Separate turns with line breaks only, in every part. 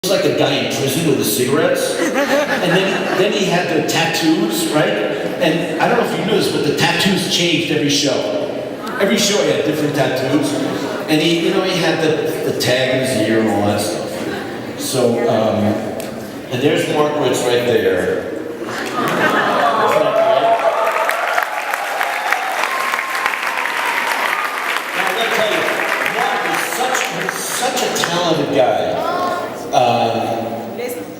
like a guy in prison with the cigarettes. And then he had the tattoos, right? And I don't know if you knew this, but the tattoos changed every show. Every show he had different tattoos. And he had the tag in his ear and all that stuff. So, and there's Margaret's right there. Now I gotta tell you, Mark was such a talented guy.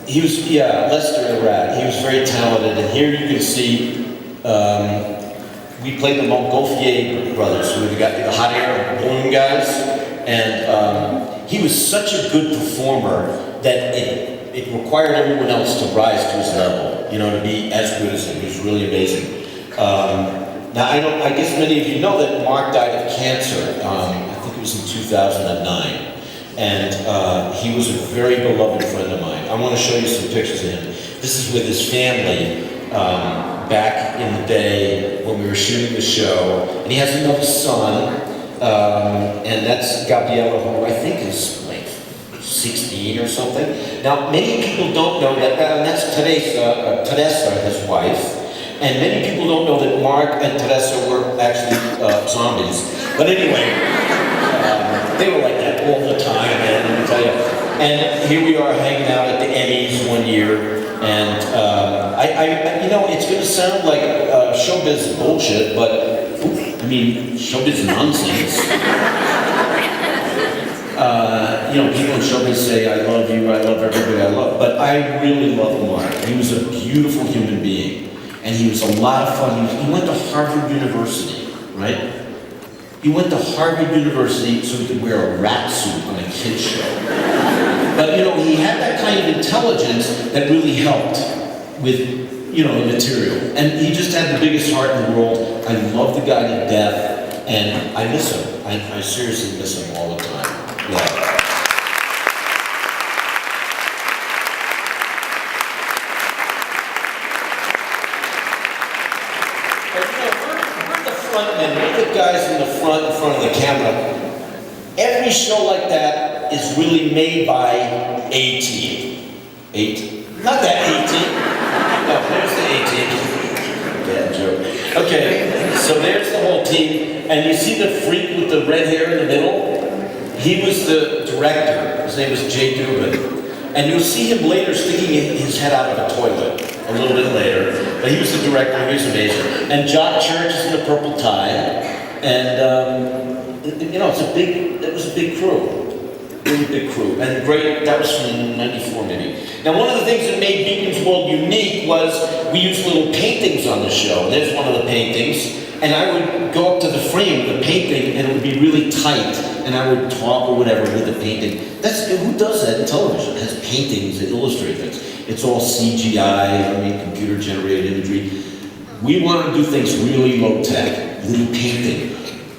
He was, Lester the Rat. He was very talented, and here you can see we played the Montgolfier brothers, who were the hot air balloon guys, and he was such a good performer that it required everyone else to rise to his level, to be as good as him. He was really amazing. Now I guess many of you know that Mark died of cancer. I think it was in 2009. And he was a very beloved friend of mine. I want to show you some pictures of him. This is with his family back in the day when we were shooting the show. And he has another son, and that's Gabriella, who I think is like 16 or something. Now, many people don't know that, and that's Teresa, his wife. And many people don't know that Mark and Teresa were actually zombies. But anyway, they were like that all the time, man, let me tell you. And here we are hanging out at the Emmys one year, and it's going to sound like showbiz bullshit, but showbiz nonsense. People in showbiz say, I love you, I love everybody I love, but I really love Mark. He was a beautiful human being, and he was a lot of fun. He went to Harvard University, right? He went to Harvard University so he could wear a rat suit on a kid's show. But, he had that kind of intelligence that really helped with, the material. And he just had the biggest heart in the world. I love the guy to death, and I miss him. I seriously miss him all the time. Yeah. And we're the guys in front of the camera. Every show like that is really made by A team. Not that A-team. No, there's the A-team. Bad joke. Okay, so there's the whole team, and you see the freak with the red hair in the middle? He was the director. His name was Jay Dubin. And you'll see him later sticking his head out of a toilet a little bit later. But he was the director, he was amazing. And Jock Church is in the purple tie. And, it was a big crew. Really big crew. And great, that was from 94 maybe. Now one of the things that made Beakman's World unique was we used little paintings on the show. There's one of the paintings. And I would go up to the frame of the painting and it would be really tight. And I would talk or whatever with the painting. Who does that in television? It has paintings that illustrate things. It's all CGI, computer generated imagery. We want to do things really low tech, little painting.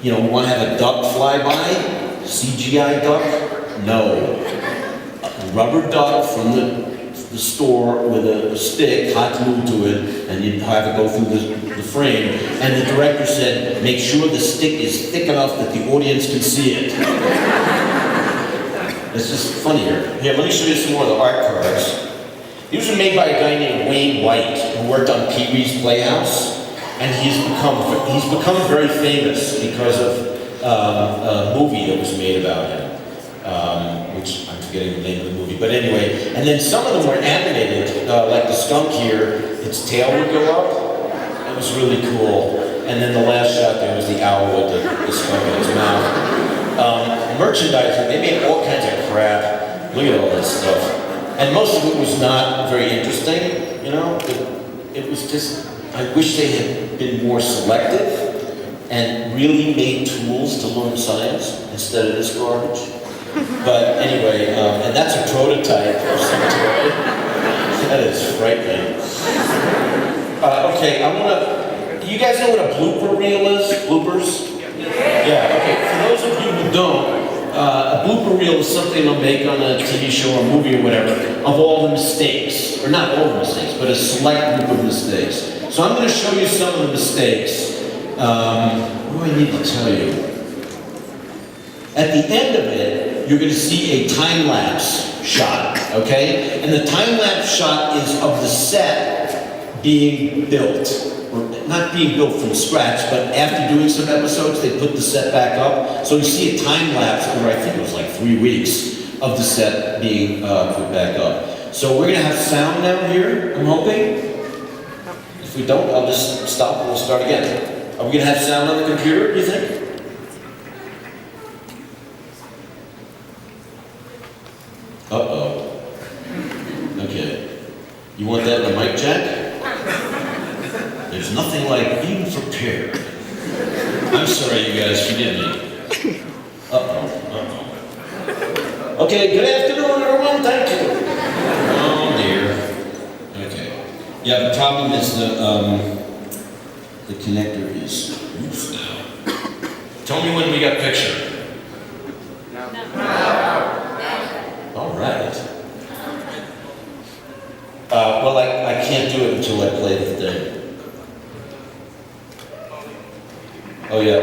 We want to have a duck fly by, CGI duck? No. A rubber duck from the store with a stick, hot glued to it, and you'd have it go through the frame. And the director said, make sure the stick is thick enough that the audience can see it. It's just funnier. Here, let me show you some more of the art cards. These were made by a guy named Wayne White, who worked on Pee-wee's Playhouse, and he's become very famous because of a movie that was made about him, which I'm forgetting the name of the movie. But anyway, and then some of them were animated, like the skunk here. Its tail would go up. It was really cool. And then the last shot there was the owl with the skunk in its mouth. Merchandising, they made all kinds of crap. Look at all this stuff. And most of it was not very interesting, It was just, I wish they had been more selective and really made tools to learn science instead of this garbage. But anyway, and that's a prototype of some toy. That is frightening. Okay, you guys know what a blooper reel is? Bloopers? Yeah, okay, for those of you who don't, a blooper reel is something they'll make on a TV show or movie or whatever of all the mistakes, or not all the mistakes, but a select group of mistakes. So I'm going to show you some of the mistakes. What do I need to tell you? At the end of it, you're going to see a time-lapse shot, okay? And the time-lapse shot is of the set being built. Or not being built from scratch, but after doing some episodes, they put the set back up. So you see a time-lapse over, I think it was like 3 weeks, of the set being put back up. So we're going to have sound now here, I'm hoping. If we don't, I'll just stop and we'll start again. Are we going to have sound on the computer, do you think? Uh-oh. Okay. You want that in the mic jack? There's nothing like being prepared. I'm sorry, you guys, forgive me. Okay, good afternoon, everyone. Thank you. Oh, dear. Okay. Yeah, the problem is the connector is loose now. Tell me when we got picture. All right. Well, I can't do it until I play the thing. Oh, yeah.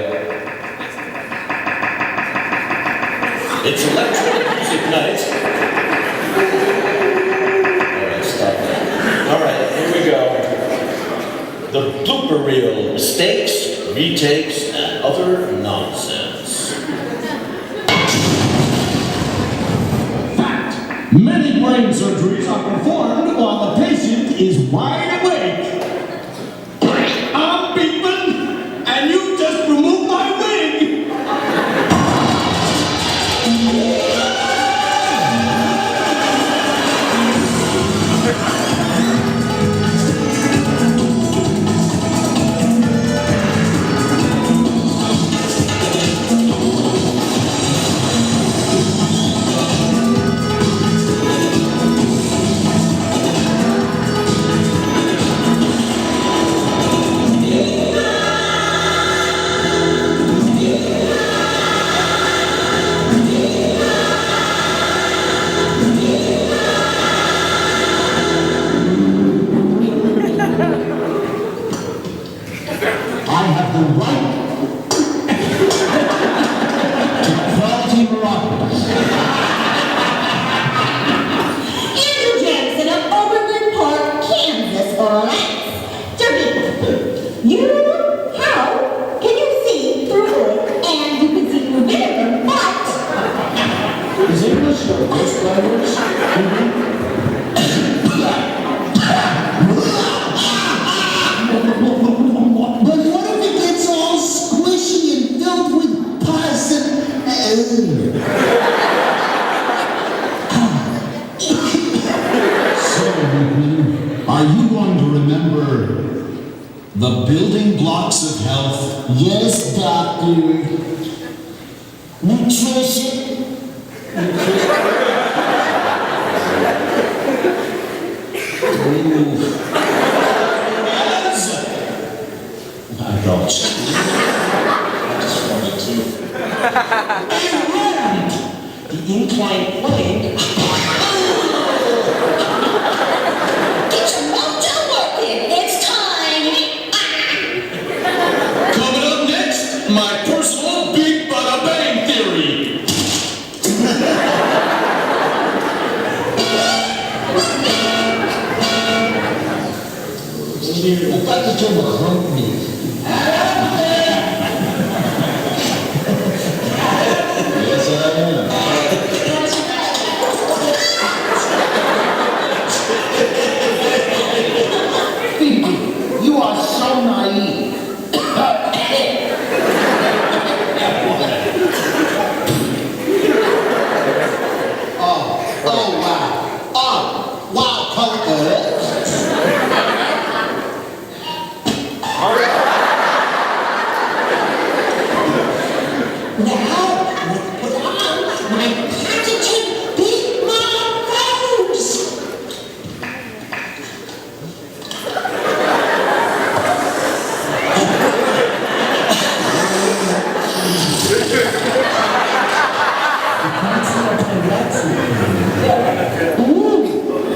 It's electronic music night. All right, stop that. All right, here we go. The blooper reel, mistakes, retakes, and other nonsense.
Fact. Many brain surgeries are performed while the patient is wide awake. I'm beakman, and you just removed my wig. I have the right to quality miraculous.
Andrew Jackson of Overland Park, Kansas, relax. Jeremy, you know how can you see through oil and you can see through vinegar, but
Is English your first language? But what if it gets all squishy and filled with pus and... So, are you going to remember the building blocks of health? Yes, doctor. Nutrition. I don't. I just wanted to. And the inclined plane.
get your mojo working. It's time.
Coming up next, my personal Big Bada Bang theory. I thought you told me hump me. Yes, I am. Phoebe, you are so naive. Oh, wow. Oh, wow, Coco.
Now, let's put on my parte3 beakman robes. Ooh.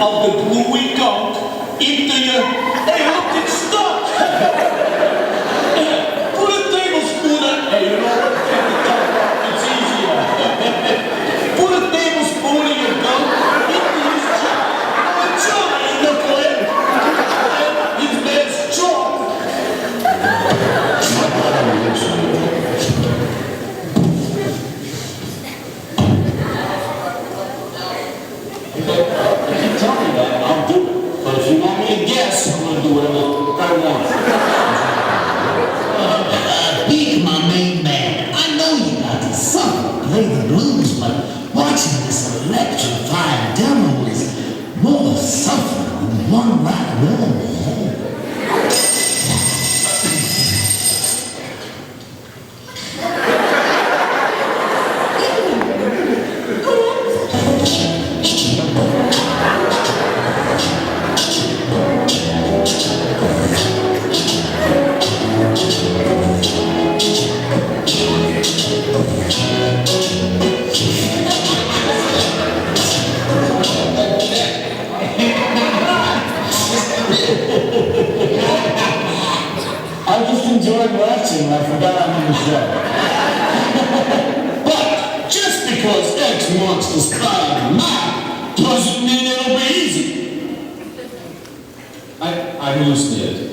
of the gluey gunk into your... Hey, look, it's stuck! Put a tablespoon of... Hey, you know what? Take the top off. It's easier. Put a tablespoon of your gunk into his jaw. Oh, jaw, you knucklehead! His man's jaw. Tell me that and I'll do it. But if you want me to guess, I'm going to do whatever I want.
Beak, my main man, I know you got to suffer, play the blues, but watching this electrified demo is more suffering than one right run in the head.
I just enjoyed watching. I forgot I'm on the show.
But just because X marks the spot on the map doesn't mean it'll be easy.
I hallucinated.